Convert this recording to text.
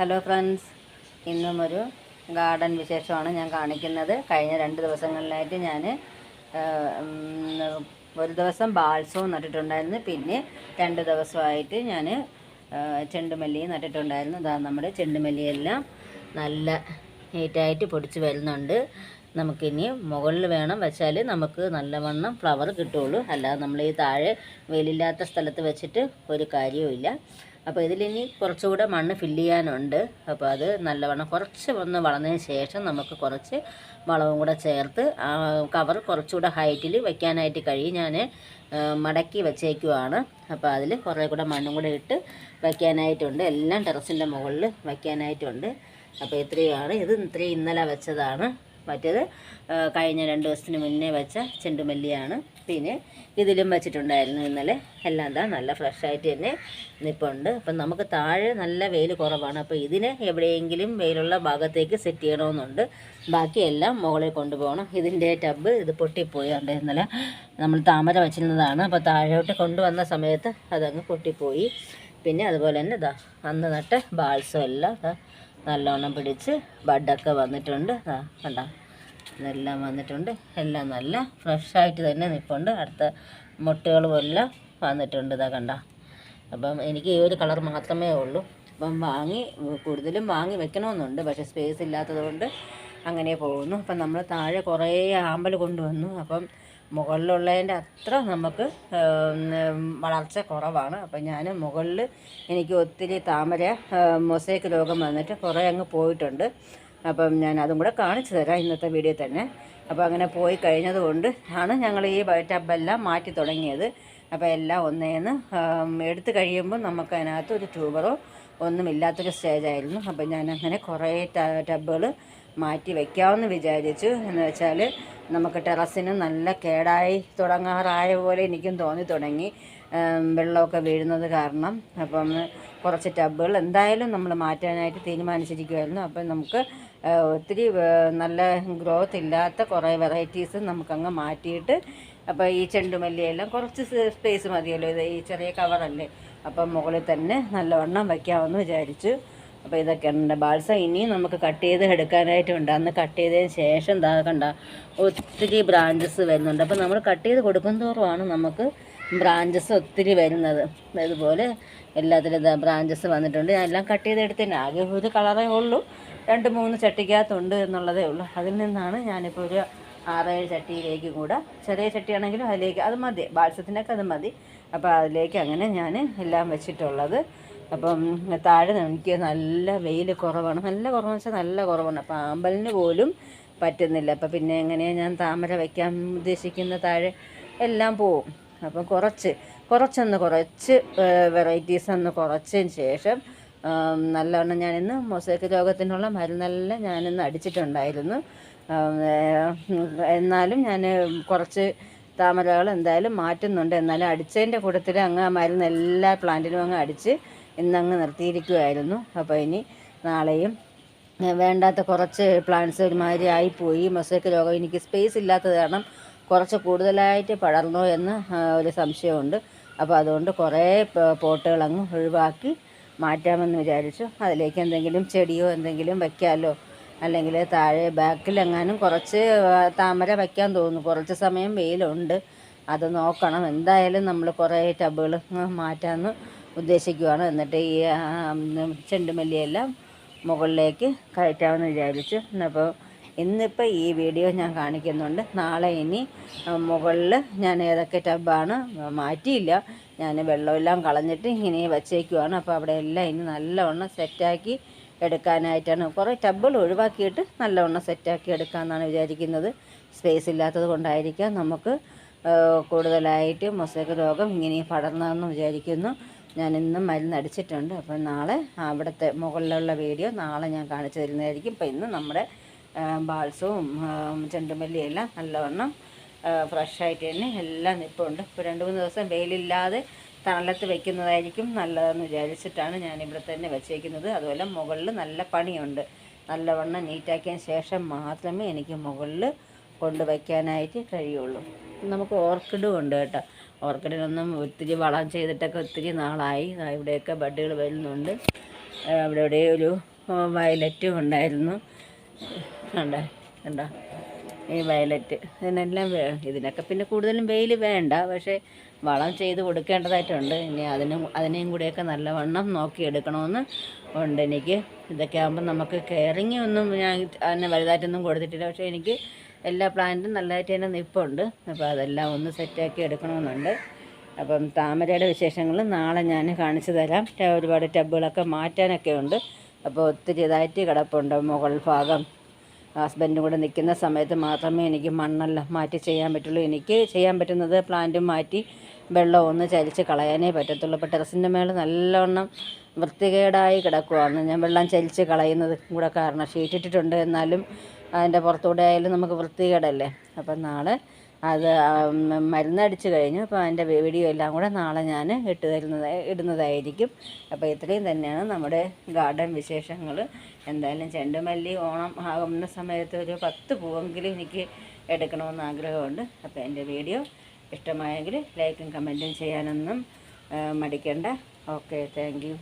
Hello friends, ഇന്നും ഒരു garden വിശേഷമാണ് ഞാൻ കാണിക്കുന്നത്. കഴിഞ്ഞ 2 ദിവസങ്ങളിലായിട്ട് ഞാൻ ഒരു ദിവസം ബാൾസവും നട്ടിട്ടുണ്ടായിരുന്നു. പിന്നെ 2 ദിവസമായിട്ട് ഞാൻ ചെണ്ടുമല്ലിയും നട്ടിട്ടുണ്ടായിരുന്നു. ഇതാ നമ്മുടെ ചെണ്ടുമല്ലിയെല്ലാം നല്ല നീറ്റായിട്ട് പൊടിച്ച് വരുന്നുണ്ട്. നമുക്കിനി മുകളിൽ വേണം വെച്ചാൽ നമുക്ക് നല്ലവണ്ണം ഫ്ലവർ കിട്ടുകയുള്ളൂ. അല്ലാതെ നമ്മൾ ഈ താഴെ വെയിലില്ലാത്ത സ്ഥലത്ത് വെച്ചിട്ട് ഒരു കാര്യവുമില്ല. അപ്പോൾ ഇതിലിനി കുറച്ചുകൂടെ മണ്ണ് ഫില്ല് ചെയ്യാനുണ്ട്. അപ്പോൾ അത് നല്ലവണ്ണം കുറച്ച് ഒന്ന് വളർന്നതിന് ശേഷം നമുക്ക് കുറച്ച് വളവും കൂടെ ചേർത്ത് കവർ കുറച്ചുകൂടെ ഹൈറ്റിൽ വയ്ക്കാനായിട്ട് കഴിയും. ഞാൻ മടക്കി വെച്ചേക്കുവാണ്. അപ്പോൾ അതിൽ കുറേ കൂടെ മണ്ണും കൂടെ ഇട്ട് വയ്ക്കാനായിട്ടുണ്ട്. എല്ലാം ടെറസിൻ്റെ മുകളിൽ വയ്ക്കാനായിട്ടുണ്ട്. അപ്പോൾ ഇത്രയുമാണ്. ഇത്രയും ഇന്നലെ വെച്ചതാണ്. മറ്റേത് കഴിഞ്ഞ 2 ദിവസത്തിന് മുന്നേ വെച്ച ചെണ്ടുമല്ലിയാണ്. പിന്നെ ഇതിലും വെച്ചിട്ടുണ്ടായിരുന്നു ഇന്നലെ. എല്ലാം എന്താ നല്ല ഫ്രഷായിട്ട് തന്നെ നിൽപ്പുണ്ട്. അപ്പം നമുക്ക് താഴെ നല്ല വെയിൽ കുറവാണ്. അപ്പോൾ ഇതിനെ എവിടെയെങ്കിലും വെയിലുള്ള ഭാഗത്തേക്ക് സെറ്റ് ചെയ്യണമെന്നുണ്ട്. ബാക്കിയെല്ലാം മുകളിൽ കൊണ്ടുപോകണം. ഇതിൻ്റെ ടബ് ഇത് പൊട്ടിപ്പോയി. ഉണ്ട് ഇന്നലെ നമ്മൾ താമര വെച്ചിരുന്നതാണ്. അപ്പോൾ താഴോട്ട് കൊണ്ടുവന്ന സമയത്ത് അതങ്ങ് പൊട്ടിപ്പോയി. പിന്നെ അതുപോലെ തന്നെ ഇതാ അന്ന് നട്ട് ബാൾസം എല്ലാം നല്ലോണം പിടിച്ച് ബഡൊക്കെ വന്നിട്ടുണ്ട്. കണ്ട, ഇതെല്ലാം വന്നിട്ടുണ്ട്. എല്ലാം നല്ല ഫ്രഷായിട്ട് തന്നെ നിൽപ്പുണ്ട്. അടുത്ത മുട്ടുകളും എല്ലാം വന്നിട്ടുണ്ട്. ഇതാ കണ്ട. അപ്പം എനിക്ക് ഈ ഒരു കളർ മാത്രമേ ഉള്ളൂ. അപ്പം കൂടുതലും വാങ്ങി വെക്കണമെന്നുണ്ട്. പക്ഷേ സ്പേസ് ഇല്ലാത്തത് കൊണ്ട് അങ്ങനെ പോകുന്നു. അപ്പം നമ്മൾ താഴെ കുറേ ആമ്പൽ കൊണ്ടുവന്നു. അപ്പം മുകളിലുള്ളതിൻ്റെ അത്ര നമുക്ക് വളർച്ച കുറവാണ്. അപ്പം ഞാൻ മുകളിൽ എനിക്ക് ഒത്തിരി താമര മൊസൈക്ക് രോഗം വന്നിട്ട് കുറേ അങ്ങ് പോയിട്ടുണ്ട്. അപ്പം ഞാൻ അതും കൂടെ കാണിച്ചു തരാം ഇന്നത്തെ വീഡിയോ തന്നെ. അപ്പോൾ അങ്ങനെ പോയി കഴിഞ്ഞതുകൊണ്ട് ആണ് ഞങ്ങൾ ഈ ടബെല്ലാം മാറ്റി തുടങ്ങിയത്. അപ്പോൾ എല്ലാം ഒന്നേന്ന് എടുത്തു കഴിയുമ്പോൾ നമുക്ക് അതിനകത്ത് ഒരു ട്യൂബറോ ഒന്നുമില്ലാത്തൊരു സ്റ്റേജായിരുന്നു. അപ്പം ഞാൻ അങ്ങനെ കുറേ ടബുകൾ മാറ്റി വയ്ക്കാമെന്ന് വിചാരിച്ചു. എന്ന് വെച്ചാൽ നമുക്ക് ടെറസിന് നല്ല കേടായി തുടങ്ങാറായ പോലെ എനിക്കും തോന്നി തുടങ്ങി, വെള്ളമൊക്കെ വീഴുന്നത് കാരണം. അപ്പം കുറച്ച് ടബുകൾ എന്തായാലും നമ്മൾ മാറ്റാനായിട്ട് തീരുമാനിച്ചിരിക്കുമായിരുന്നു. അപ്പം നമുക്ക് ഒത്തിരി നല്ല ഗ്രോത്ത് ഇല്ലാത്ത കുറേ വെറൈറ്റീസ് നമുക്കങ്ങ് മാറ്റിയിട്ട്, അപ്പോൾ ഈ ചെണ്ടുമല്ലിയെല്ലാം കുറച്ച് സ്പേസ് മതിയല്ലോ, ഇത് ഈ ചെറിയ കവറല്ലേ, അപ്പം മുകളിൽ തന്നെ നല്ലവണ്ണം വയ്ക്കാമെന്ന് വിചാരിച്ചു. അപ്പോൾ ഇതൊക്കെയാണ് ബാൾസം. ഇനിയും നമുക്ക് കട്ട് ചെയ്ത് എടുക്കാനായിട്ടുണ്ട്. അന്ന് കട്ട് ചെയ്തതിന് ശേഷം കണ്ട ഒത്തിരി ബ്രാഞ്ചസ് വരുന്നുണ്ട്. അപ്പോൾ നമ്മൾ കട്ട് ചെയ്ത് കൊടുക്കുന്തോറുമാണ് നമുക്ക് ബ്രാഞ്ചസ് ഒത്തിരി വരുന്നത്. അതുപോലെ എല്ലാത്തിലും ബ്രാഞ്ചസ് വന്നിട്ടുണ്ട്. ഞാൻ എല്ലാം കട്ട് ചെയ്തെടുത്തതിന് ആകെ ഒരു കളറേ ഉള്ളൂ, 2-3 ചട്ടിക്കകത്തുണ്ട് എന്നുള്ളതേ ഉള്ളൂ. അതിൽ നിന്നാണ് ഞാനിപ്പോൾ ഒരു 6-7 ചട്ടിയിലേക്ക് കൂടെ, ചെറിയ ചട്ടിയാണെങ്കിലും അതിലേക്ക് അത് മതി, ബാൾസത്തിനൊക്കെ അത് മതി. അപ്പോൾ അതിലേക്ക് അങ്ങനെ ഞാൻ എല്ലാം വെച്ചിട്ടുള്ളത്. അപ്പം താഴെ എനിക്ക് നല്ല വെയിൽ കുറവാണ്. നല്ല കുറവെന്ന് വെച്ചാൽ നല്ല കുറവാണ്. അപ്പോൾ ആമ്പലിന് പോലും പറ്റുന്നില്ല. അപ്പോൾ പിന്നെ എങ്ങനെയാണ് ഞാൻ താമര വയ്ക്കാൻ ഉദ്ദേശിക്കുന്ന താഴെ എല്ലാം പോവും. അപ്പം കുറച്ച് വെറൈറ്റീസ് ഒന്ന് കുറച്ചതിന് ശേഷം നല്ലവണ്ണം ഞാനിന്ന് മൊസൈക്ക് രോഗത്തിനുള്ള മരുന്നെല്ലാം ഞാനിന്ന് അടിച്ചിട്ടുണ്ടായിരുന്നു. എന്നാലും ഞാൻ കുറച്ച് താമരകൾ എന്തായാലും മാറ്റുന്നുണ്ട്. എന്നാലും അടിച്ചതിൻ്റെ കൂട്ടത്തിൽ അങ്ങ് ആ മരുന്ന് എല്ലാ പ്ലാന്റിനും അങ്ങ് അടിച്ച് ഇന്നങ്ങ് നിർത്തിയിരിക്കുമായിരുന്നു. അപ്പോൾ ഇനി നാളെയും വേണ്ടാത്ത കുറച്ച് പ്ലാന്റ്സ് ഒരുമാതിരി ആയിപ്പോയി. മൊസൈക്ക് രോഗം എനിക്ക് സ്പേസ് ഇല്ലാത്തത് കാരണം കുറച്ച് കൂടുതലായിട്ട് പടർന്നോ എന്ന് ഒരു സംശയമുണ്ട്. അപ്പോൾ അതുകൊണ്ട് കുറേ പോട്ടുകൾ അങ്ങ് ഒഴിവാക്കി മാറ്റാമെന്ന് വിചാരിച്ചു. അതിലേക്ക് എന്തെങ്കിലും ചെടിയോ എന്തെങ്കിലും വയ്ക്കാമല്ലോ, അല്ലെങ്കിൽ താഴെ ബാക്കിലെങ്ങാനും കുറച്ച് താമര വയ്ക്കാൻ തോന്നുന്നു. കുറച്ച് സമയം വെയിലുണ്ട്, അത് നോക്കണം. എന്തായാലും നമ്മൾ കുറേ ടബുകൾ മാറ്റാമെന്ന് ഉദ്ദേശിക്കുകയാണ്. എന്നിട്ട് ഈ ചെണ്ടുമല്ലിയെല്ലാം മുകളിലേക്ക് കയറ്റാമെന്ന് വിചാരിച്ചു. അപ്പോൾ ഇന്നിപ്പോൾ ഈ വീഡിയോ ഞാൻ കാണിക്കുന്നുണ്ട്. നാളെ ഇനി മുകളിൽ ഞാൻ ഏതൊക്കെ ടബാണ് മാറ്റിയില്ല, ഞാൻ വെള്ളമെല്ലാം കളഞ്ഞിട്ട് ഇങ്ങനെ വച്ചേക്കുവാണ്. അപ്പോൾ അവിടെ എല്ലാം ഇനി നല്ലവണ്ണം സെറ്റാക്കി എടുക്കാനായിട്ടാണ്. കുറേ ടബുകൾ ഒഴിവാക്കിയിട്ട് നല്ലവണ്ണം സെറ്റാക്കി എടുക്കാമെന്നാണ് വിചാരിക്കുന്നത്. സ്പേസ് ഇല്ലാത്തത് കൊണ്ടായിരിക്കാം നമുക്ക് കൂടുതലായിട്ട് മൊസൈക്ക് രോഗം ഇങ്ങനെ പടർന്നതെന്ന് വിചാരിക്കുന്നു. ഞാൻ ഇന്നും മരുന്ന് അടിച്ചിട്ടുണ്ട്. അപ്പം നാളെ അവിടുത്തെ മുകളിലുള്ള വീഡിയോ നാളെ ഞാൻ കാണിച്ചു തരുന്നതായിരിക്കും. ഇപ്പം ഇന്ന് നമ്മുടെ ബാൾസവും ചെണ്ടുമല്ലിയെല്ലാം നല്ലവണ്ണം ഫ്രഷായിട്ട് തന്നെ എല്ലാം നിൽപ്പുണ്ട്. ഇപ്പോൾ 2-3 ദിവസം വെയിലില്ലാതെ തണലത്ത് വയ്ക്കുന്നതായിരിക്കും നല്ലതെന്ന് വിചാരിച്ചിട്ടാണ് ഞാനിവിടെ തന്നെ വെച്ചേക്കുന്നത്. അതുപോലെ മുകളിൽ നല്ല പണിയുണ്ട്. നല്ലവണ്ണം നീറ്റാക്കിയതിന് ശേഷം മാത്രമേ എനിക്ക് മുകളിൽ കൊണ്ടുവയ്ക്കാനായിട്ട് കഴിയുള്ളൂ. നമുക്ക് ഓർക്കിഡും ഉണ്ട് കേട്ടോ. ഓർക്കിഡിനൊന്നും ഒത്തിരി വളം ചെയ്തിട്ടൊക്കെ ഒത്തിരി നാളായി. ഇവിടെയൊക്കെ ബഡ്ഡുകൾ വരുന്നുണ്ട്. അവിടെ ഇവിടെ ഒരു വയലറ്റും ഉണ്ടായിരുന്നു. കണ്ടോ ഈ വയലറ്റ്. ഇതിനെല്ലാം ഇതിനൊക്കെ പിന്നെ കൂടുതലും വെയിൽ വേണ്ട, പക്ഷേ വളം ചെയ്ത് കൊടുക്കേണ്ടതായിട്ടുണ്ട്. ഇനി അതിനെയും കൂടെയൊക്കെ നല്ലവണ്ണം നോക്കിയെടുക്കണമെന്ന് ഉണ്ട് എനിക്ക്. ഇതൊക്കെ ആകുമ്പം നമുക്ക് കെയറിങ് ഒന്നും ഞാൻ അതിനെ വലുതായിട്ടൊന്നും കൊടുത്തിട്ടില്ല, പക്ഷേ എനിക്ക് എല്ലാ പ്ലാന്റും നല്ലതായിട്ട് തന്നെ നിൽപ്പുണ്ട്. അപ്പോൾ അതെല്ലാം ഒന്ന് സെറ്റാക്കി എടുക്കണമെന്നുണ്ട്. അപ്പം താമരയുടെ വിശേഷങ്ങൾ നാളെ ഞാൻ കാണിച്ചു തരാം. ഒരുപാട് ടബുകളൊക്കെ മാറ്റാനൊക്കെ ഉണ്ട്. അപ്പോൾ ഒത്തിരി ഇതായിട്ട് കിടപ്പുണ്ട്. മുകൾ ഭാഗം ഹസ്ബൻഡും കൂടെ നിൽക്കുന്ന സമയത്ത് മാത്രമേ എനിക്ക് മണ്ണെല്ലാം മാറ്റി ചെയ്യാൻ പറ്റുള്ളൂ. എനിക്ക് ചെയ്യാൻ പറ്റുന്നത് പ്ലാന്റും മാറ്റി വെള്ളം ഒന്ന് ചലിച്ച് കളയാനേ പറ്റത്തുള്ളൂ. അപ്പോൾ ടെറസിൻ്റെ മേളിൽ നല്ലവണ്ണം വൃത്തികേടായി കിടക്കുവാണ്. ഞാൻ വെള്ളം ചലിച്ച് കളയുന്നത് കൂടെ കാരണം. ഷീറ്റിട്ടിട്ടുണ്ട്, എന്നാലും അതിൻ്റെ പുറത്തൂടെ ആയാലും നമുക്ക് വൃത്തികേടല്ലേ. അപ്പം നാളെ അത് മരുന്നടിച്ച് കഴിഞ്ഞു. അപ്പോൾ അതിൻ്റെ വീഡിയോ എല്ലാം കൂടെ നാളെ ഞാൻ ഇടുന്നതായിരിക്കും. അപ്പോൾ ഇത്രയും തന്നെയാണ് നമ്മുടെ ഗാർഡൻ വിശേഷങ്ങൾ. എന്തായാലും ചെണ്ടുമല്ലി ഓണം ആകുന്ന സമയത്ത് ഒരു 10 പൂവെങ്കിലും എനിക്ക് എടുക്കണമെന്ന് ആഗ്രഹമുണ്ട്. അപ്പോൾ എൻ്റെ വീഡിയോ ഇഷ്ടമായെങ്കിൽ ലൈക്കും കമൻറ്റും ചെയ്യാനൊന്നും മടിക്കണ്ട. Okay, thank you.